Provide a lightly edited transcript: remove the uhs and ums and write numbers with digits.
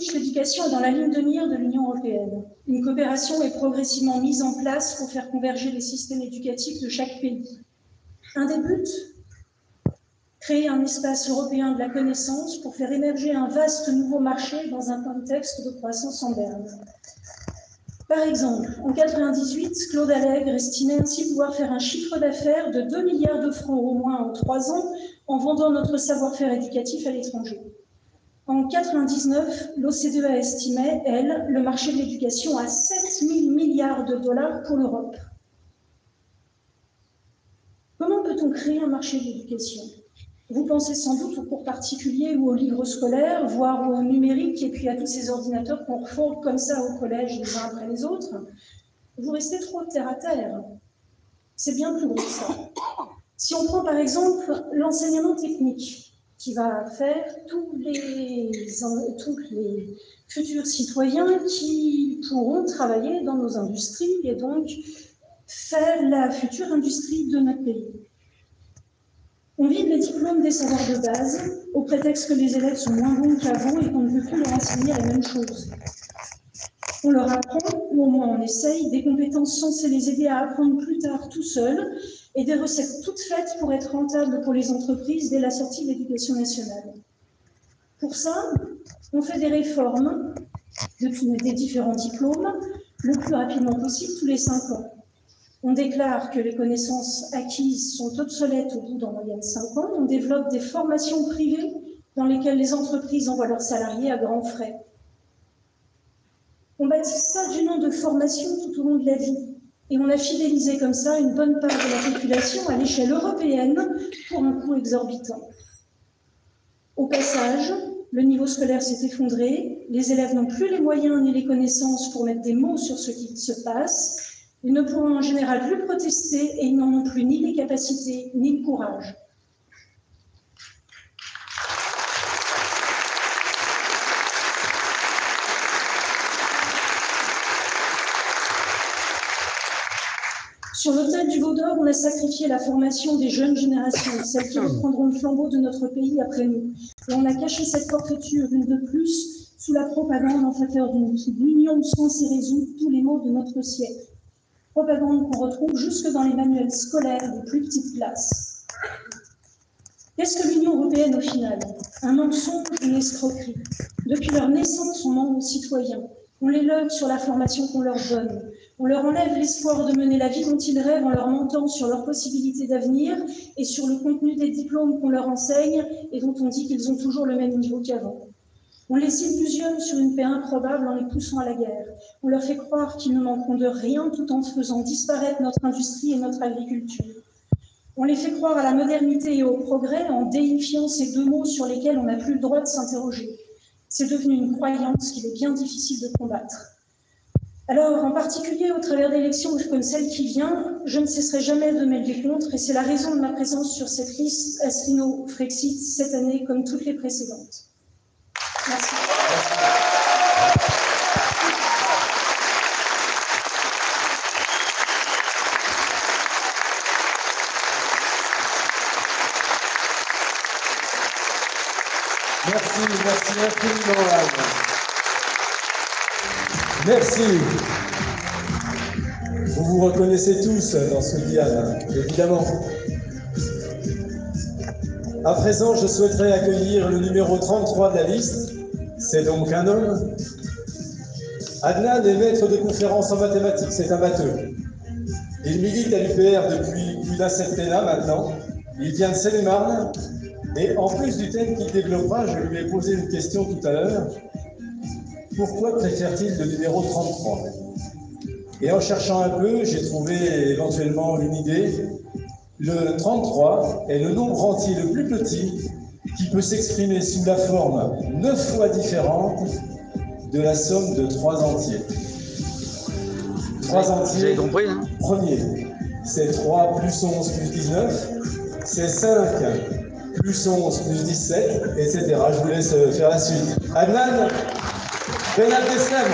niche, l'éducation est dans la ligne de mire de l'Union européenne. Une coopération est progressivement mise en place pour faire converger les systèmes éducatifs de chaque pays. Un des buts, créer un espace européen de la connaissance pour faire émerger un vaste nouveau marché dans un contexte de croissance en berne. Par exemple, en 1998, Claude Allègre estimait ainsi pouvoir faire un chiffre d'affaires de 2 milliards de francs au moins en 3 ans en vendant notre savoir-faire éducatif à l'étranger. En 1999, l'OCDE estimait, elle, le marché de l'éducation à 7 000 milliards de dollars pour l'Europe. Comment peut-on créer un marché de l'éducation ? Vous pensez sans doute aux cours particuliers ou aux livres scolaires, voire au numérique, et puis à tous ces ordinateurs qu'on refourgue comme ça au collège les uns après les autres. Vous restez trop terre à terre. C'est bien plus gros que ça. Si on prend par exemple l'enseignement technique, qui va faire tous les futurs citoyens qui pourront travailler dans nos industries et donc faire la future industrie de notre pays. On vide les diplômes des savoirs de base, au prétexte que les élèves sont moins bons qu'avant et qu'on ne peut plus leur enseigner la même chose. On leur apprend, ou au moins on essaye, des compétences censées les aider à apprendre plus tard tout seuls, et des recettes toutes faites pour être rentables pour les entreprises dès la sortie de l'éducation nationale. Pour ça, on fait des réformes des différents diplômes le plus rapidement possible, tous les 5 ans. On déclare que les connaissances acquises sont obsolètes au bout d'en moyenne 5 ans. On développe des formations privées dans lesquelles les entreprises envoient leurs salariés à grands frais. On baptise ça du nom de formation tout au long de la vie. Et on a fidélisé comme ça une bonne part de la population à l'échelle européenne pour un coût exorbitant. Au passage, le niveau scolaire s'est effondré, les élèves n'ont plus les moyens ni les connaissances pour mettre des mots sur ce qui se passe. Ils ne pourront en général plus protester et ils n'en ont plus ni les capacités ni le courage. Sur l'autel du veau d'or, on a sacrifié la formation des jeunes générations, celles qui reprendront le flambeau de notre pays après nous. Et on a caché cette forfaiture, une de plus, sous la propagande en faveur d'une union de sens et résout tous les maux de notre siècle. Propagande qu'on retrouve jusque dans les manuels scolaires des plus petites classes. Qu'est-ce que l'Union européenne au final? Un mensonge, une escroquerie. Depuis leur naissance, on ment aux citoyens. On les lève sur la formation qu'on leur donne. On leur enlève l'espoir de mener la vie dont ils rêvent en leur mentant sur leurs possibilités d'avenir et sur le contenu des diplômes qu'on leur enseigne et dont on dit qu'ils ont toujours le même niveau qu'avant. On les illusionne sur une paix improbable en les poussant à la guerre. On leur fait croire qu'ils ne manqueront de rien tout en faisant disparaître notre industrie et notre agriculture. On les fait croire à la modernité et au progrès en déifiant ces deux mots sur lesquels on n'a plus le droit de s'interroger. C'est devenu une croyance qu'il est bien difficile de combattre. Alors, en particulier au travers d'élections comme celle qui vient, je ne cesserai jamais de m'élever contre et c'est la raison de ma présence sur cette liste Asselineau-Frexit cette année comme toutes les précédentes. Merci. Merci infiniment, Anne. Merci. Vous vous reconnaissez tous dans ce que dit Anne, évidemment. À présent, je souhaiterais accueillir le numéro 33 de la liste. C'est donc un homme. Adnan est maître de conférences en mathématiques, c'est un matheux. Il milite à l'UPR depuis plus d'un septennat maintenant. Il vient de Seine-et-Marne. Et en plus du thème qu'il développera, je lui ai posé une question tout à l'heure. Pourquoi préfère-t-il le numéro 33? Et en cherchant un peu, j'ai trouvé éventuellement une idée. Le 33 est le nombre entier le plus petit qui peut s'exprimer sous la forme 9 fois différente de la somme de 3 entiers. 3 entiers, vous avez compris, hein? Premier, c'est 3 plus 11 plus 19, c'est 5 plus 11 plus 17, etc. Je vous laisse faire la suite. Adnan Benabdeslam.